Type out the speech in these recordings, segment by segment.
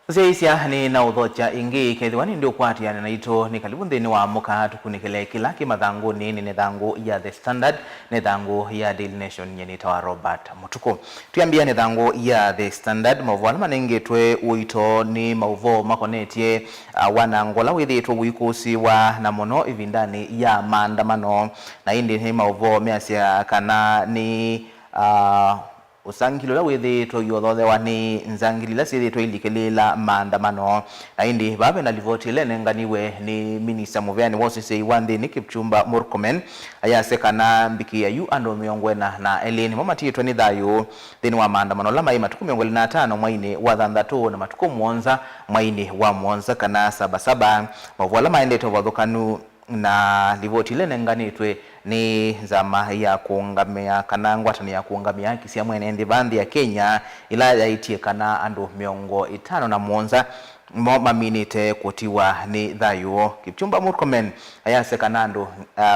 Zeisia ni na udhocha ingi kethiwani ndio kwati ya naito ni karibu ndeni wa muka tukunikele kilaki madhangu ni nethangu ya The Standard, nethangu ya Daily Nation nyenita wa Robert Mutuku. Tuambia nethangu ya The Standard mauvo alama nengetwe uito ni mauvo makonetie wanangola withitwe wikusi wa namono ivindani ya maandamano na indi ni mauvo measia kana ni usangilula withitwe yothothewa ni nzangilila sithitwe ilikelela maandamano na indi babe na livotile nenganiwe ni Minister Muveani Wosisei Wanthini Kipchumba Murkomen ayasekana mbiki ya yu ando miongwena na eleni momatitwe ni thayu thini wa maandamano lama matuku 25 mwaini wa thanthatu na matuku 7 mwaini wa mwanza kana 77 mavwala maendete wathukanu na livotile nenganitwe ni zama ya kuungamia kana ngwatani ya kuungamia haki cia mwene ndi bandi ya Kenya ila yaitie kana andu 57 maminite kutiwa ni thayu. Kipchumba Murkomen ayasekana andu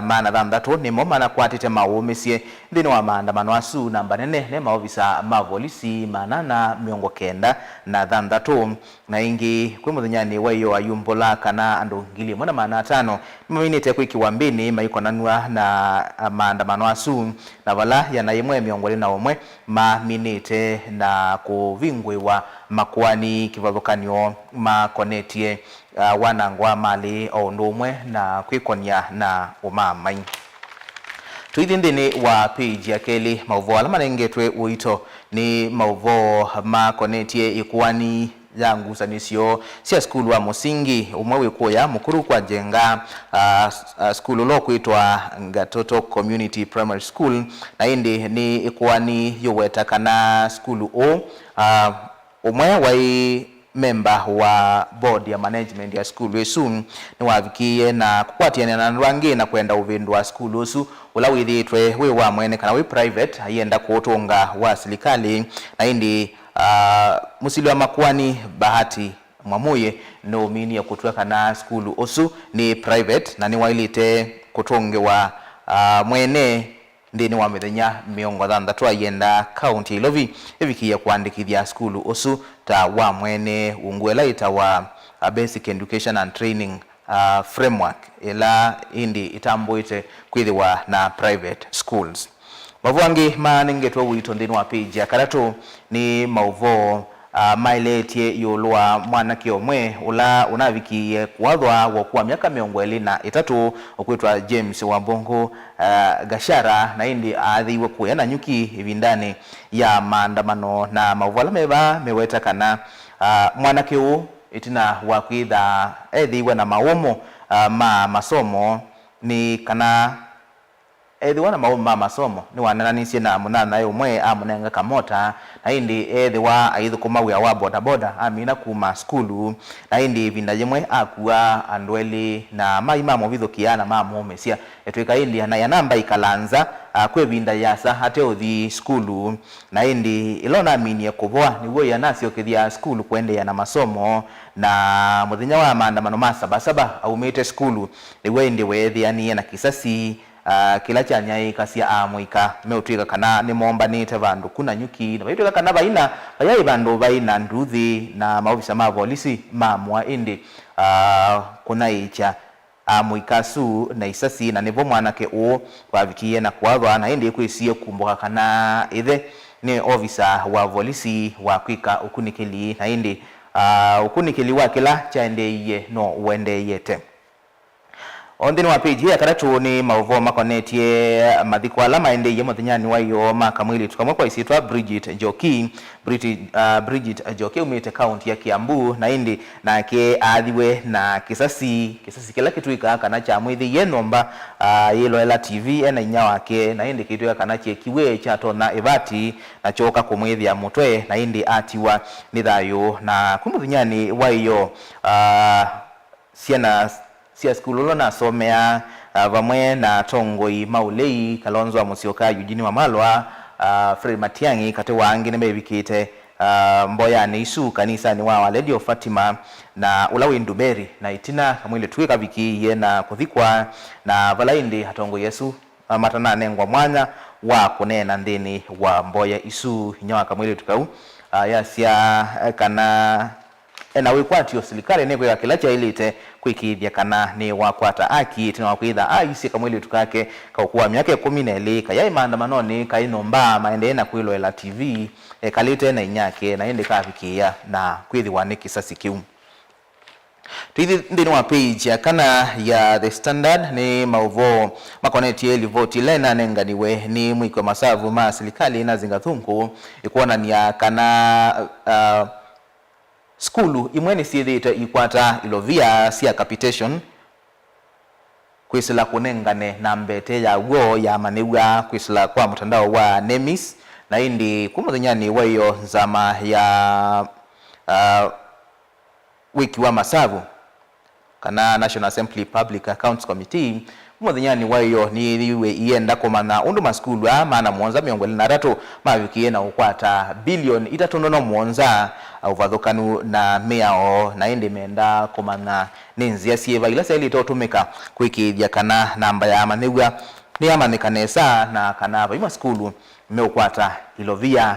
mana thanthatu ni mana kwatite maumisie thini wa maandamano asu namba nene ne maofisa mavolisi 890 na thanthatu na ingi kwi muthinyani wa iyo ayumbola kana andu 1500 maminite kwikiwa mbini maikonanwa na maandamano asu na vala yana imwe miongoni na umwe maminite na kuvingwiwa makwani kivathukanio makonetie wanangwa mali o ndumwe na kwikonia na umamai. Tuithindini wa page ya keli mauvo alama nengetwe uito ni mauvo makonetie ikuani ya ngusanisio cia skulu wa musingi umwe wikuya mukuru kwa jenga skulu lo kuitwa Ngatoto Community Primary School na indi ni ikuani yoweta kana skulu o umwe wai member wa board ya management ya school wesu ni wavikie na kukwatiana na rwangi na kwenda uvindu wa school usu ula withitwe we wa mwene kana we private ayenda kuotonga wa serikali na indi musili wa makwani Bahati Mwamuye no mini ya kutweka na school usu ni private na ni wailite kutonge wa mwene ndini wa mithenya 60 ayenda county Ilovi evikia kuandikithia skulu usu ta wa mwene ungwela ita wa basic education and training framework ila indi itambuite kwithiwa na private schools. Mavuangi manengetwe wito ndini wa page ya karatu ni mauvo mailetie yolwa mwanake omwe ula unavikie kuwathwa wokuwa miaka 23 okwitwa James Wambongo Gashara na indi athiwe kuyana nyuki ivindani ya maandamano na mauvala meva meweta kana mwanake u itina wakwitha ethiwe na mawomo ma masomo ni kana ethiwa na mauma masomo ni wanananisie na munana umwe amunenga kamota na indi ethiwa aithukuma wia wa boda amina kuma skulu na indi vinda yemwe akuwa andweli na maimamo vithukiana mamumesia etwika indi na yanamba ikalanza kwe vinda yasa hate uthi skulu na indi ilona minie kuvoa niwo yanasio kithia skulu kuendea na masomo na muthenya wa maandamano ma 77 aumite skulu niwo indi wethianie na kisasi kila chanya ikasia amwika meutwika kana ni mombanite vandu kuna nyuki na vaitwika kana vaina vayai vandu vaina nduthi na maofisa ma polisi mamwa indi kuna icha amwika su na isasi na nivo mwanake uo wavikie na kuwathwa na indi kwisia kumbuka kana ithe ni ofisa wa polisi wa kwika ukunikili na indi ukunikili wa kila chaendeiye no uendeyete. Ondini wa page ya karatu ni mauvo makonetie mathiko alama endeye muthinyani wa iyo makamwili tukamwe kwa isitwa Bridget Njoki umite county ya Kiambu na indi na ke athiwe na kisasi kila kitwika kana cha mwithi yenomba yelo ela TV ena inya wake na indi kitwika kana chekiwe chato na evati na choka kumwithi ya mutwe na indi atiwa ni thayu na kumuthinyani wa iyo cia skulu lo na somea vamwe na tongoi maulei Kalonzo wa Musyoka Eugene Wamalwa Fred Matiang'i kate wangi nebebikite mboyani isu kanisa ni wa Lady Fatima na ulawi Nduberi na itina kamwile tuweka viki ye na kuthikwa na valaindi hatongo Yesu matana nengwa mwanya wa kunena ndini wa mboya isu nyawa kamwile tukau yasia kana na wikwatio serikali ne kwa kila cha ilite kwikithia kana ni wakwata aki tina wakwitha aisi kamwili tukake kaukuwa miaka 12 kayai maandamanoni kainomba maende na kwilwela TV kalite na inyake na ende kafikia na kwithi waniki sasi kiu tuithi ndini wa page ya kana ya The Standard ni mauvo makoneti elivoti lena nenganiwe ni mwiko masavu ma serikali na zingathungu ikuona ni ya kana skulu imweni sithite ikwata ilovia sia capitation kwisila kunengane na mbete ya ugo ya maniwa kwisila kwa mtandao wa NEMIS na indi kumuthanyani wayo zama ya wiki wa masavu kana National Assembly Public Accounts Committee muthanyani wayo ni iwe ienda komana undu maskulu maana muonza 23 mavikie na ukwata bilioni 3.7 uvathukanu na miao na indi menda komana ninzia sieva ila seli totumika kwikithia kana namba ya manigwa ni amanikanesa na kana vaima skulu meukwata ilovia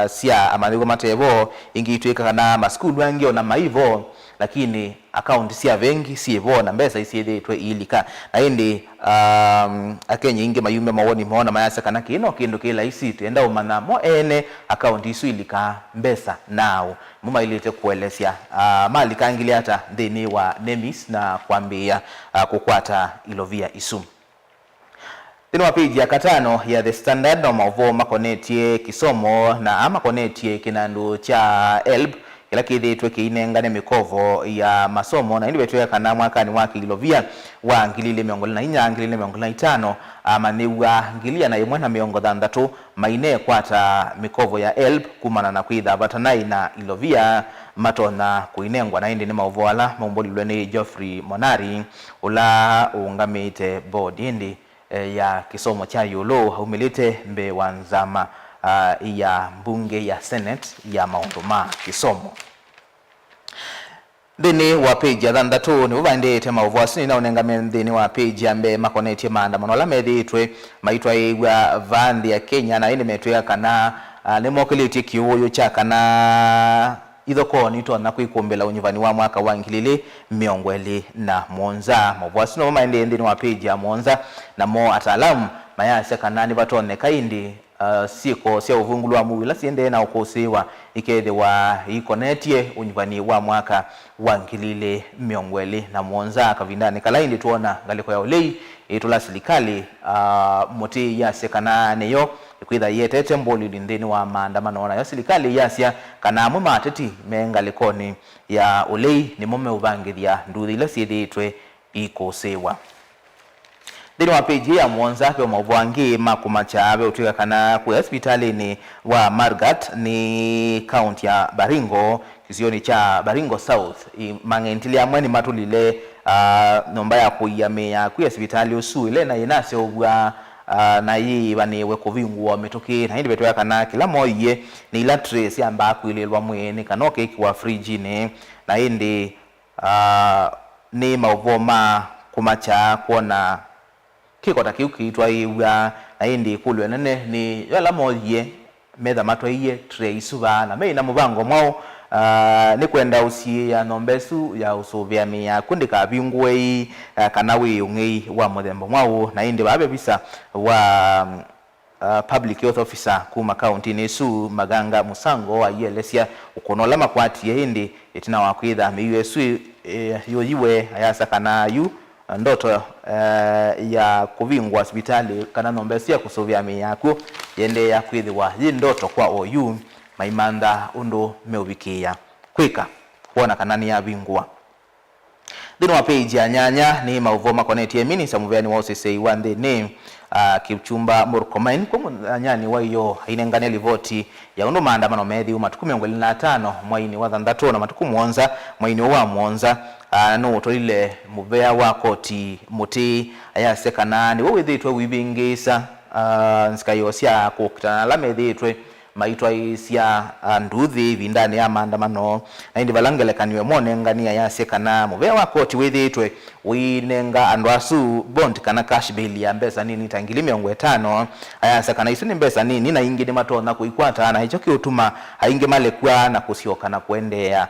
sia amanigwa matevo ingitwika kana maskulu angio na maivo lakini account sia vengi sievo na mbesa isiethitwe ilika na indi akenye inge mayume mawoni maona mayasa kana kino kindu kila isi tenda umana mo ene account isu ilika mbesa nao muma ilite kuelesya mali kangili hata ndini wa NEMIS na kuambia kukwata ilovia isu. Tino wapiji ya katano ya The Standard na mauvo makonetie kisomo na makonetie kinandu cha ELB kila kithitwe kiinengane mikovo ya masomo na indi betwe kana mwaka ni waki ilovia wa ngilile 24 ngilile 25 amaniwa ngilia na imwe na 30 maine kwata mikovo ya ELB kumana na kwitha batanai na ilovia matona kuinengwa na indi ni mauvoala maumbolilwe ni Geoffrey Monari ula ungamite board indi ya kisomo cha yulo haumilite mbe wanzama ya mbunge ya Senate ya maunduma kisomo. Dini wa page ya thandatu ni uvandite mauvwasini na unengame dini wa page ya mbe makoneti maandamano la meditwe maitwa igwa vandi ya Kenya na ini metwe kana ni mokiliti kiuyo cha kana ithoko nito na kuikumbela unyivani wa mwaka wa 2017 mauvwasini maende dini wa page ya Monza na mo ataalamu mayase kana ni batone kaindi siko sia uvungulu wa muwila siende na ukosewa ikethe wa ikonetie unyivani wa mwaka wa 2017 kavindani kalaindi tuona ngaliko ya ulei itula serikali moti ya sekana neyo kwitha yetete mboli lindeni wa maandamano na ya serikali yasia kana mu mateti mengalikoni ya ulei ni mume ubangithia nduthi ila siethitwe ikosewa. Dini wa page ya Monza pe mabwangi makumacha abe utuka kana ku hospitali ni wa Margat ni county ya Baringo kisioni cha Baringo South mangentili amweni matulile nomba ya kuyamea ku hospitali usu ile na inase ogwa na yi bani wekovingu wametoke na hindi betwa kana kila moye ni ila trace amba kuilelwa mwene kanoke kwa fridge ne na hindi ni mauvoma kumacha kuona kiko takiuki itwa iwa na indi kulwe nene ni yala moye metha matwa iye tray suba na meina mubango mwao ni kwenda usie ya nombesu ya usuvia miya kundika bingwe kana wiyungei wa muthembo mwao na indi babe bisa wa public health officer kuma county nesu Maganga Musango wa yelesia ukonola makwati ya indi itina wakwitha miyesu yoyiwe ayasa kana yu ndoto ya kuvingwa hospitali kana nombesia kusuvia miyaku yende ya kwithiwa yi ndoto kwa oyu maimanda undu meubikia kwika kuona kanani ya bingwa. Dino wa page ya nyanya ni mauvoma konetie minisa muvyani wa OCC wa nthini Kipchumba Murkomen kwa nyani wayo inengane livoti ya undu maandamano methi umatuku 25 mwaini wa thandatu na matuku muonza mwaini wa muonza no tolile muvea wa koti muti ayasekana ni withitwe wibingisa nskayo sia kukutana la methitwe maitwa isia nduthi vindani ya maandamano na indi balangelekaniwe monengania yasekana muvea wa koti withitwe winenga andwasu bond kana cash bill ya mbesa nini tangili 50 ayasekana isu ni mbesa nini na ingi ni matona kuikwata na hicho kiutuma hainge malekwa na kusioka na kuendea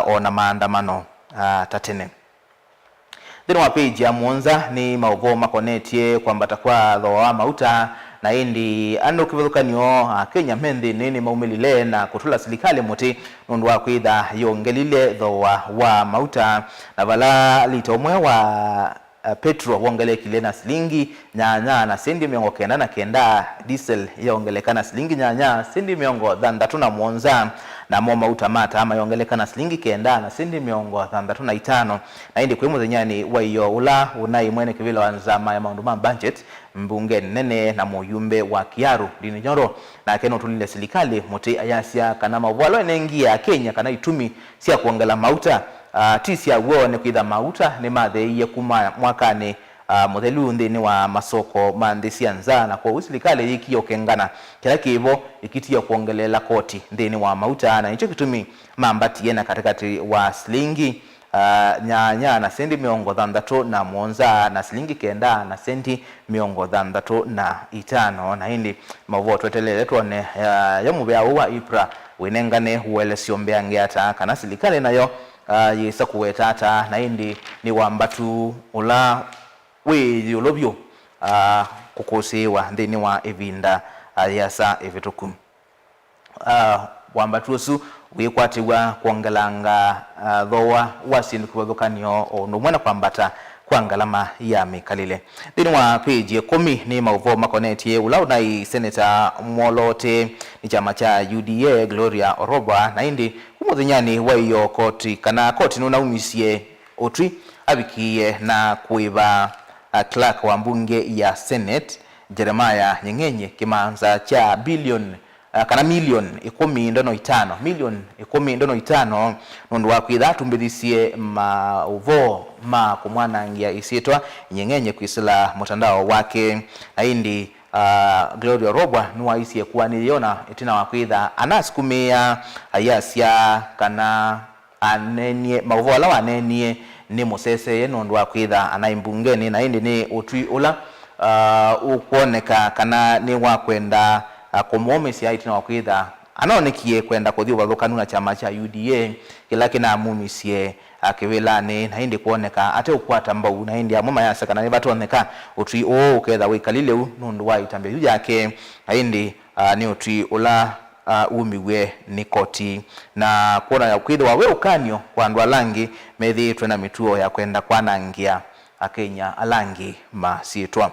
ona maandamano tatene. Thini wa page ya Mwanza ni mauvo makonetie kwambata kwa thoa mauta na indi ando kivethukanio Kenya mendi nini maumilile na kutula silikali muti nundu wa kwitha yongelile thoa wa mauta na vala litomwe wa petro wongelekile na silingi nyanya na sendi miongo kenda na kenda, diesel yongelekana silingi nyanya sendi miongo thandatu na Mwanza na mo mauta mata ama yongelekana silingi kenda na sendi miongo thandatu na itano na indi kwimu zenyani wa iyo ula unai mwene kivila wanzama ya maunduma budget mbunge nene na muyumbe wa Kiaru dini Nyoro na keno tulile silikali muti ayasia kana mawalo enengia Kenya kana itumi siya kuongela mauta tisi ya uone kuidha mauta ni mathe iye kuma mwakani muthelu nthini wa masoko mandisi anza na kwa usilikali iki yokengana kila kivo ikitia kuongelela koti nthini wa mauta na nicho kitumi mambati yena katikati wa silingi nyanya na sendi miongo thandatu na Mwanza na silingi kenda na sendi miongo thandatu na itano na hindi mavuo twetelele tuone ya mubea uwa ipra winengane huwelesio mbeangeata kana silikali nayo yesa kuwetata na hindi ni wambatu ula we yolobyo kukosewa nthini wa evinda yasa evituku wambatu osu wikwatiwa kuongelanga thoa wasindu kuwethukanio ono mwena kwambata kwa ngalama ya mikalile. Thini wa page ya 10 ni mauvo makonetie ula unai Senator Mwolote ni chama cha UDA Gloria Oroba na indi kumuthinyani wa iyo koti kana koti nuna umisie otwi abikie na kuiva clerk wa mbunge ya Senate Jeremiah Nyengenye kimanza cha bilioni kana milioni 10.5 milioni 10.5 nundu wa kwitha tumbithisie mauvo ma kumwanangia isitwa Nyengenye kwisila mutandao wake na indi Gloria Robwa nuwa isi kuwa niliona itina wa kwitha anasukumia ayasia kana anenie mauvo ala wanenie ni musese nundu wa kwitha anaimbungeni na indi ni utwi ula ukuoneka kana ni wa kwenda kumomesi ya itina wa kwitha anaonekie kwenda kuthiwa thukanu na chama cha UDA kila kina mumisie akiwilani na hindi kuoneka ate ukwata mbau na hindi amoma ya sakana ni batu oneka utwi uketha wikalile u nundu wa itambe yu yake na hindi ni utwi ula umiwe ni koti na kuona ya kwitha we ukanyo kwa andu alangi methi twena mituo ya kwenda kwanangia Kenya alangi masitwa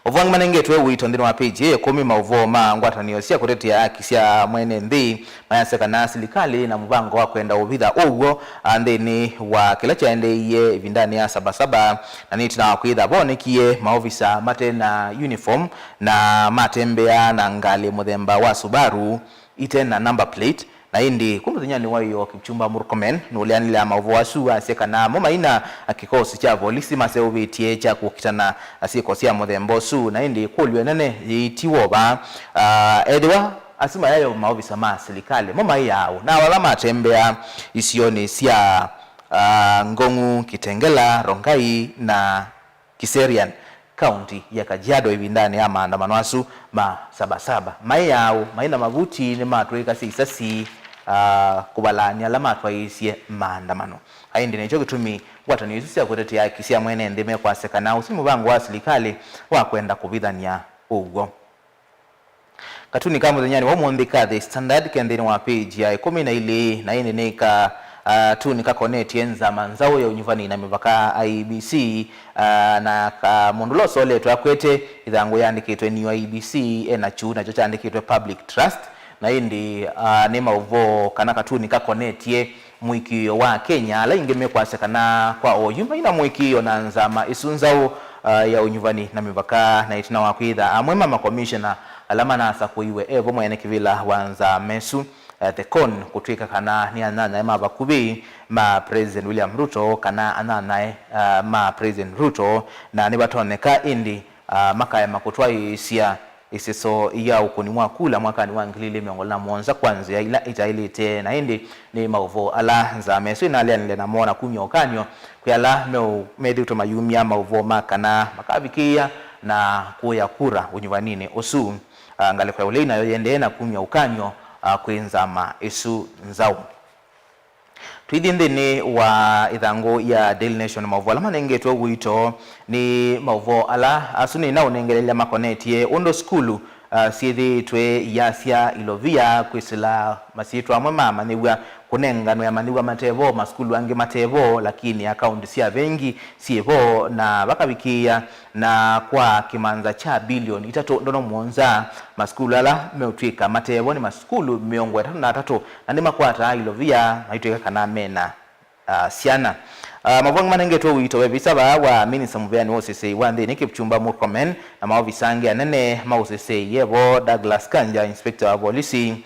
Mvuangi manengetwe wito ndino wa page ya 10 mauvo ma ngwatanio sia kutetea haki sia mwene nthi mayaseka na silikali na mvango wa kwenda uvitha ugo ndini wa kila chaendeye vindani ya sabasaba na nitina wa kwitha bonekie maofisa mate na uniform na matembea na ngali muthemba wa Subaru ite na number plate na indi kumuthinyani wa iyo Kipchumba Murkomen nulianile mauvo wasu aseka na mumaina kikosi cha polisi maseuvitie cha kukitana asikosia muthembo su na indi kulwe nene yitiwoba edwa asima yayo maofisa ma serikali mama yao na wala matembea isioni sia Ngongu, Kitengela, Rongai na Kiserian county ya Kajiado ibindani ya maandamano asu ma sabasaba mai yao maina mavuti ni matweka sisasi kubalanya la matwaisie maandamano aindi nicho kitumi watu ni yusia kutetea kisia mwene ndime kwa sekana usimu bangu wa serikali wa kwenda kubidhania ugo katuni kama zenyani wa muandika The Standard kendeni wa page ya 12 na indi nika tu nikakoneti enza manzao ya unyuvani na mivaka IBC na mundulo sole twakwete idhangu yandikitwe ni IBC na chu na chocha andikitwe Public Trust na indi ni mauvo kana katu nikakoneti mwikio wa Kenya ala ingeme kwa sekana kwa oyuma ina mwikio na nzama isunzao ya unyuvani na mivaka na itina wakwitha amwema makomishona alama na asa kuiwe evo mwene kivila wanza mesu the con kutwika kana ni anana ma bakubi ma President William Ruto kana anana ma President Ruto na ni batoneka indi makaya makutwa isia isiso ya ukuni mwakula mwaka ni wangilile miongola mwanza kwanza ila itailite na indi ni mauvo ala za mesu na alianile na mwana kunyo kanyo kuyala medhi utomayumia mauvo makana makavikia na kuya kura unyuvanini osu ngale kwa ule na yende na kunyo ukanyo kuenzama isu nzao Twithindini wa ithangu ya Daily Nation mauvo ala manengetwe wito ni mauvo ala asuni na unengelelya makonetie undo skulu siithitwe yasya ilovia kwisila masitwa amwe mamaniwa kunengano ya maniwa matevo maskulu ange matevo lakini akaunti sia vengi sievo na bakabikia na kwa kimanza cha bilioni 3.7 maskulu ala meutwika matevo ni maskulu miongo 33 na ni makwata ilovia maitwika kana mena siana mavongo manengetwe wito webisaba wa minisa mubeani wosese wande ni Kipchumba Murkomen na maofisangi anene maosese yebo Douglas Kanja inspector wa polisi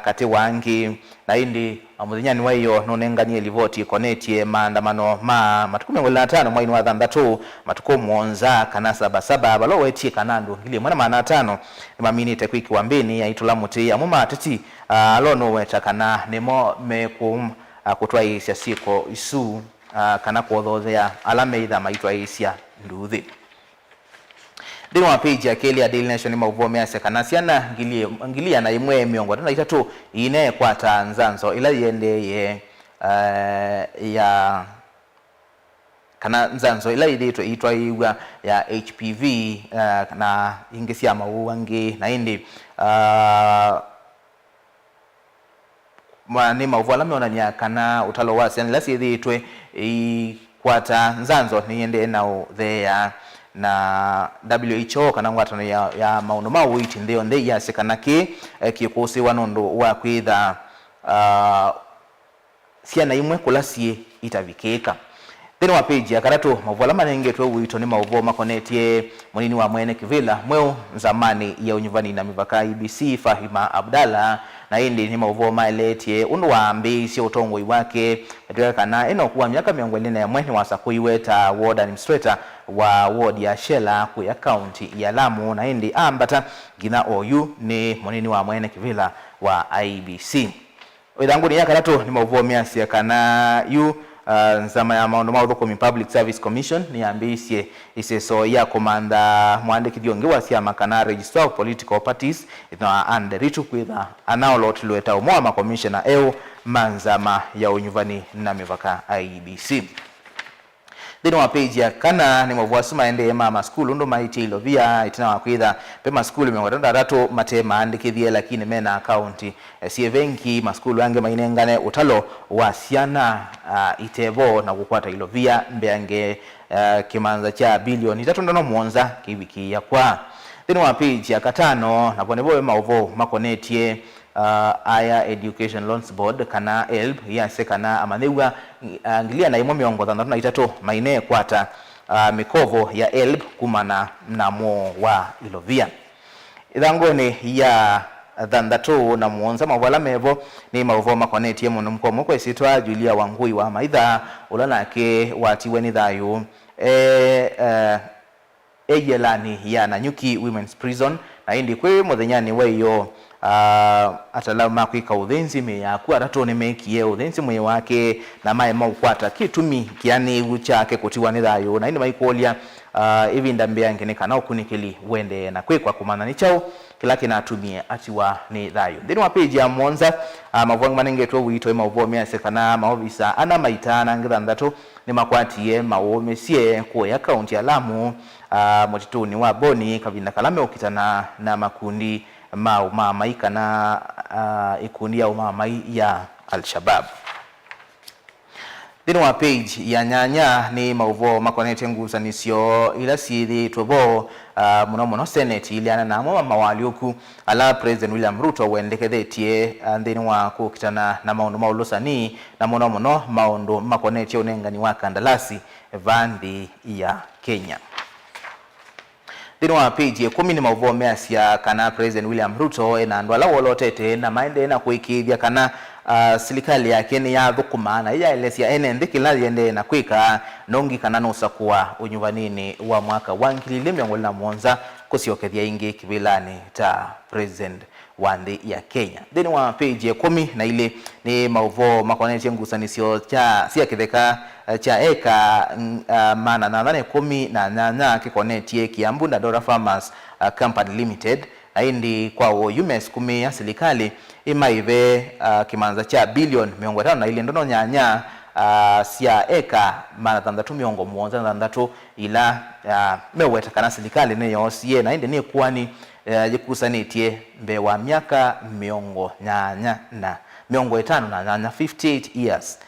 kati wangi na indi amuzinyani wayo nonenganie livoti konetie maandamano matuku 15 mwaini wa 3 matuku mwonza kana 77 balowetie kanandu ngili mwana maana 5 mamini tekwiki wambeni yaitula muti amuma atati alono wetakana nemo mekum kutwa isya siko isu kana kuodhothea alameitha maitwa isya nduthi Dino wa page ya keli ya Daily Nation mauvo measya kana siana ngilia na imwe miongo 3 ine kwata nzanzo ila yendeye ya kana nzanzo ila itwa iwa ya HPV na ingesia mauwangi na indi ni mauvo ala meonania kana utalo wasi ila siithitwe kwata nzanzo ni yende na thea na WHO kana ngwatano ya maundu mawiti ndio ndei yasekanaki kikusi wanondo wa kwitha siana imwe kulasie itavikeka thini wa page ya karatu mavuala manengetwe wito ni mauvo makonetie munini wa mwene kivila mweu zamani ya unyuvani na mivaka IBC Fahima Abdalla na indi ni mauvo maeletie undu wa ambisi utongo iwake etuwa kana ino kuwa miaka miongwelina ya mwene wa sakuiweta ward administrator wa ward ya Shela kuya county ya Lamu na indi ambata gina OU ni munini wa mwene kivila wa IBC Oidhangu ni ya karatu ni mauvo miasi ya kana yu nzama ya maundu maudhuko mi Public Service Commission ni ambisye iseso ya komanda mwandiki diongewa siya makana Register of Political Parties ina anderitu kwitha anaoloti lueta umoa makomishona manzama ya unyuvani na mivaka IBC Dino wa page ya kana ni mwavuasuma ende mama skulu ndo maiti ilovia itina wakwitha pe maskulu miongo rato mate maandikithie lakini mena akaunti siye venki maskulu ange mainengane utalo wa siana itevo na kukwata ilovia mbeange kimanza cha bilioni 3.7 kiwiki ya kwa Dino wa page ya katano na ponevoe mauvo makonetie Aya Education Loans Board kana ELB yase kana amanewa ngilia na imwe miongo 33 maine kwata mikovo ya ELB kumana mnamo wa ilovia idhangoni ya 3 na muonza mavala mevo ni mauvo makonetie muno mkomo kwesitwa Julia Wangui wa maitha ulanake watiwe ni thayu ejelani ya Nanyuki Women's Prison na indi kwe muthenyani weyo atalama kwika uthenzi me yakwa ratone mekie uthenzi mwe wake na mae maukwata kitumi kiani uchake kutiwa ni thayo na indi maikolia ivinda mbeange ne kana ukunikili wende na kwekwa kumana ni chao kila kinatumie atiwa ni thayo ndini wa page ya Monza mavwangu manengetwe wito mauvo measekana maovisa ana maitana ngithanthatu ni makwatie mawomesie kwa account ya Lamu motituni wa Boni kavinda kalame ukitana na makundi maika na ikundi ya umamai ya Al-Shabaab Dino wa page ya nyanya ni mauvo makonete ngusanisyo ila sithi tubo muno Senate iliana na mawalioku ala President William Ruto wendekethetie ndini wa kukitana na maundu maulosani na muno maundu makonete unengani wa kandalasi vandi ya Kenya Dino wa page ya 10 ni mauvo measya kana President William Ruto na ndwala wolotete na maende na kuikithia kana serikali yake ni ya thukumana ya elesia ene ndikila yende na kwika nongi kana nusa kuwa unyuvanini wa mwaka wa 2017 kusiokethia ingi kivilani ta President wandi ya Kenya Dino wa page ya 10 na ile ni mauvo makonetie ngusanisyo cha sia kitheka cha eka mana na 10 na nyanya kikonetie Kiambu na Dora Farmers Company Limited aindi kwao UMS kumia serikali imaive kimanza cha bilioni 50 na ile ndono nyanya sia eka mana thandatu miongo muonza thandatu ila meweta kana serikali neyo sie na inde ni kwani jikusanĩtie mbe wa miaka miongo nyanya na miongo 5 na nyanya 58 years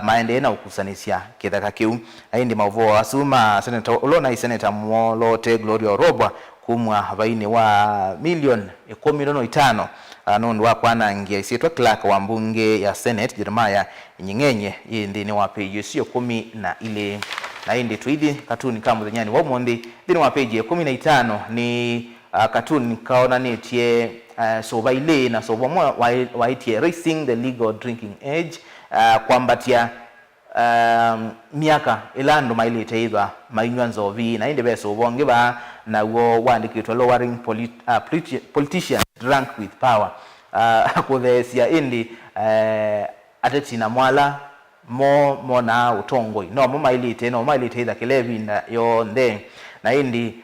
maende na ukusanisia kithaka kiu aindi mauvo asuma senator olona senator Molote Gloria Orobwa kumwa baini wa milioni 15 nundu wa kwanangia isietwa clerk wa mbunge ya Senate Jeremiah Nying'enye indi ni wa page sio 10 na ile na indi twidi katuni kama muthenyani wa mundi thini wa page 15 ni katuni kaona netie soba ile na soba mwa waitie raising the legal drinking age kwambatia miaka ilando mailite ithwa mainywa nzovi na inde beso bonge ba na wo wandikitwa lowering politicians drunk with power kuthesia indi ateti na mwala mo na utongoi no mo mailite itha kilevi na yo nde na indi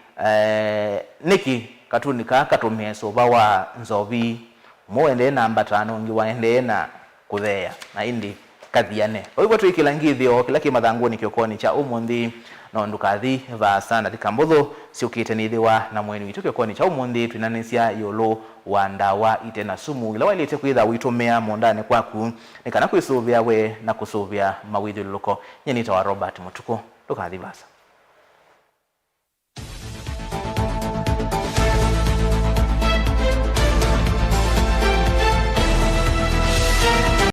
niki katuni katumie soba wa nzovi mo ende namba 5 ngi waende na kuthea na indi kathiane oigo twikila ngithio kila kimathanguni kiokoni cha umundi no ndukathi va sana tikambuthu siukite nithiwa na mwenu witu kiokoni cha umundi twinanisia yolo wa ndawa itena sumu ila walite kwitha witumia mondane kwaku nikana kwisuvia we na kusuvia mawithuluko nyenita wa Robert Mutuku ndukathi vasa.